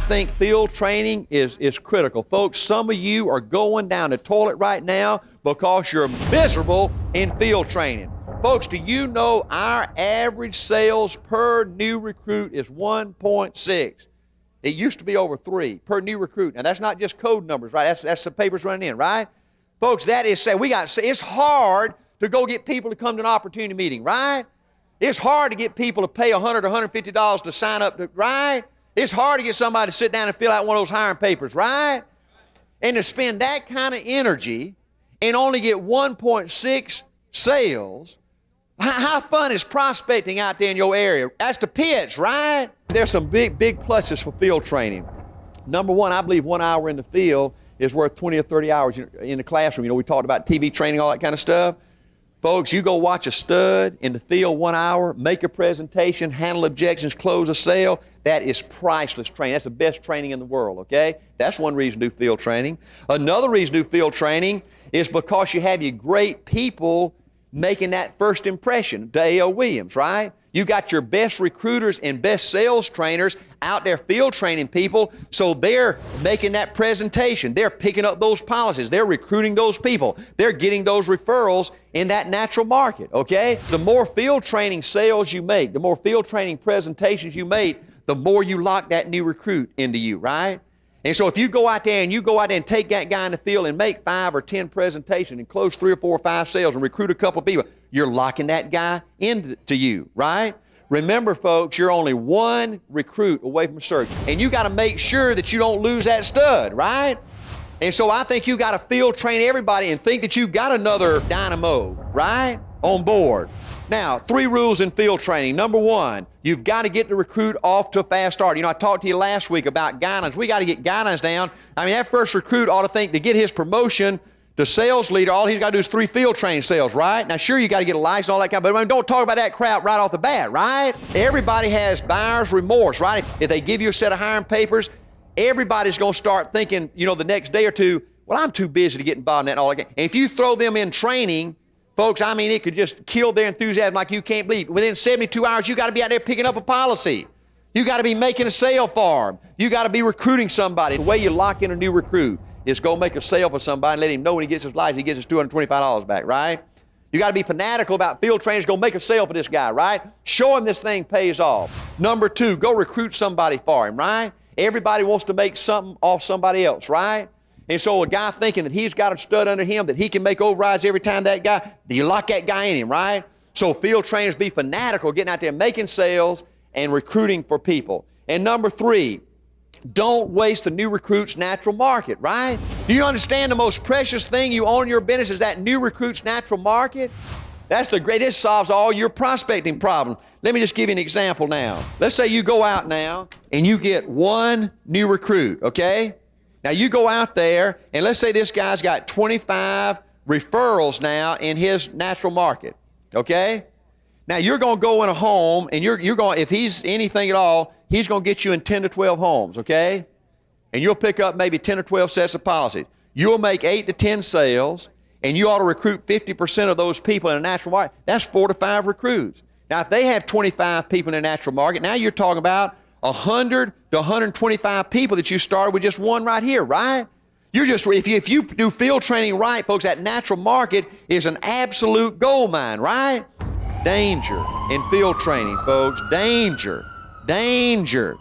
think field training is critical. Folks, some of you are going down the toilet right now because you're miserable in field training. Folks, do you know our average sales per new recruit is 1.6? It used to be over 3 per new recruit. Now, that's not just code numbers, right? That's the papers running in, right? Folks, that is saying it's hard to go get people to come to an opportunity meeting, right? It's hard to get people to pay $100 or $150 to sign up, right? It's hard to get somebody to sit down and fill out one of those hiring papers, right? And to spend that kind of energy and only get 1.6 sales, how fun is prospecting out there in your area? That's the pitch, right? There's some big pluses for field training. Number one, I believe 1 hour in the field is worth 20 or 30 hours in the classroom. You know, we talked about TV training, all that kind of stuff. Folks, you go watch a stud in the field 1 hour, make a presentation, handle objections, close a sale. That is priceless training. That's the best training in the world, okay? That's one reason to do field training. Another reason to do field training is because you have your great people making that first impression to A.L. Williams, right? You got your best recruiters and best sales trainers out there field training people, so they're making that presentation. They're picking up those policies. They're recruiting those people. They're getting those referrals in that natural market, okay? The more field training sales you make, the more field training presentations you make, the more you lock that new recruit into you, right? And so if you go out there and take that guy in the field and make 5 or 10 presentations and close 3 or 4 or 5 sales and recruit a couple of people, you're locking that guy into you, right? Remember, folks, you're only one recruit away from a search. And you got to make sure that you don't lose that stud, right? And so I think you got to field train everybody and think that you've got another dynamo, right, on board. Now, 3 rules in field training. Number 1, you've got to get the recruit off to a fast start. You know, I talked to you last week about guidelines. We got to get guidelines down. I mean, that first recruit ought to think to get his promotion to sales leader, all he's got to do is 3 field training sales, right? Now, sure, you got to get a license and all that kind of, but I mean, don't talk about that crap right off the bat, right? Everybody has buyer's remorse, right? If they give you a set of hiring papers, everybody's going to start thinking, you know, the next day or two, well, I'm too busy to get involved in that and all that. And if you throw them in training, folks, I mean, it could just kill their enthusiasm like you can't believe. Within 72 hours, you got to be out there picking up a policy. You got to be making a sale for them. You got to be recruiting somebody. The way you lock in a new recruit is go make a sale for somebody and let him know when he gets his license, he gets his $225 back, right? You got to be fanatical about field trainers. Go make a sale for this guy, right? Show him this thing pays off. Number 2, go recruit somebody for him, right? Everybody wants to make something off somebody else, right? And so a guy thinking that he's got a stud under him, that he can make overrides every time that guy, you lock that guy in him, right? So field trainers be fanatical, getting out there making sales and recruiting for people. And number 3, don't waste the new recruit's natural market, right? Do you understand the most precious thing you own in your business is that new recruit's natural market? That's the greatest, solves all your prospecting problems. Let me just give you an example now. Let's say you go out now and you get 1 new recruit, okay? Now you go out there and let's say this guy's got 25 referrals now in his natural market, okay? Now you're going to go in a home and you're going, if he's anything at all, he's going to get you in 10 to 12 homes, okay? And you'll pick up maybe 10 or 12 sets of policies. You'll make 8 to 10 sales and you ought to recruit 50% of those people in a natural market. That's 4 to 5 recruits. Now if they have 25 people in a natural market, now you're talking about 100 to 125 people that you started with just 1 right here, right? You're just, if you do field training right, folks, that natural market is an absolute gold mine, right? Danger in field training, folks. Danger,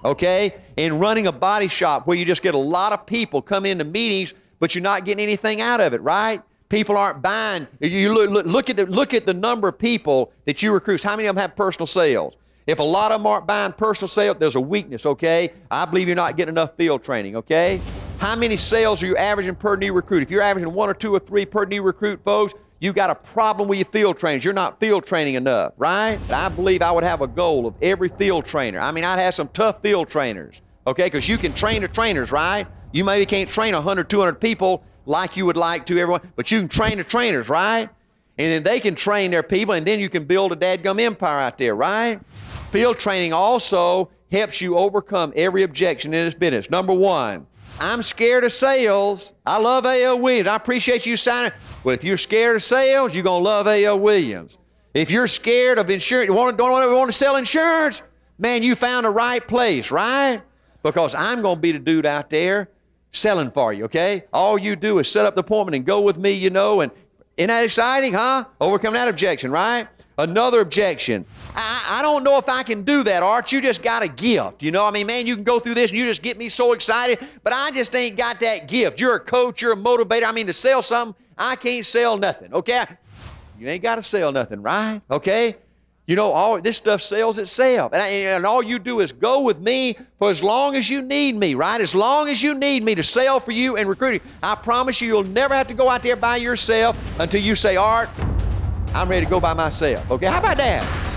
okay? In running a body shop where you just get a lot of people coming into meetings, but you're not getting anything out of it, right? People aren't buying. You look at the number of people that you recruit. How many of them have personal sales? If a lot of them aren't buying personal sales, there's a weakness, okay? I believe you're not getting enough field training, okay? How many sales are you averaging per new recruit? If you're averaging 1 or 2 or 3 per new recruit, folks, you got a problem with your field trainers. You're not field training enough, right? I believe I would have a goal of every field trainer. I mean, I'd have some tough field trainers, okay? Because you can train the trainers, right? You maybe can't train 100, 200 people like you would like to, everyone, but you can train the trainers, right? And then they can train their people, and then you can build a dadgum empire out there, right? Field training also helps you overcome every objection in this business. Number 1, I'm scared of sales. I love A.L. Williams. I appreciate you signing. Well, if you're scared of sales, you're going to love A.L. Williams. If you're scared of insurance, don't want to sell insurance, man, you found the right place, right? because I'm going to be the dude out there selling for you, okay? All you do is set up the appointment and go with me, you know, and isn't that exciting, huh? Overcome that objection, right? Another objection. I don't know if I can do that, Art. You just got a gift. You know, I mean, man, you can go through this and you just get me so excited, but I just ain't got that gift. You're a coach, you're a motivator. I mean, to sell something, I can't sell nothing, okay? You ain't got to sell nothing, right? Okay? You know, all this stuff sells itself. And all you do is go with me for as long as you need me, right? As long as you need me to sell for you and recruit you. I promise you, you'll never have to go out there by yourself until you say, Art, I'm ready to go by myself. Okay, how about that?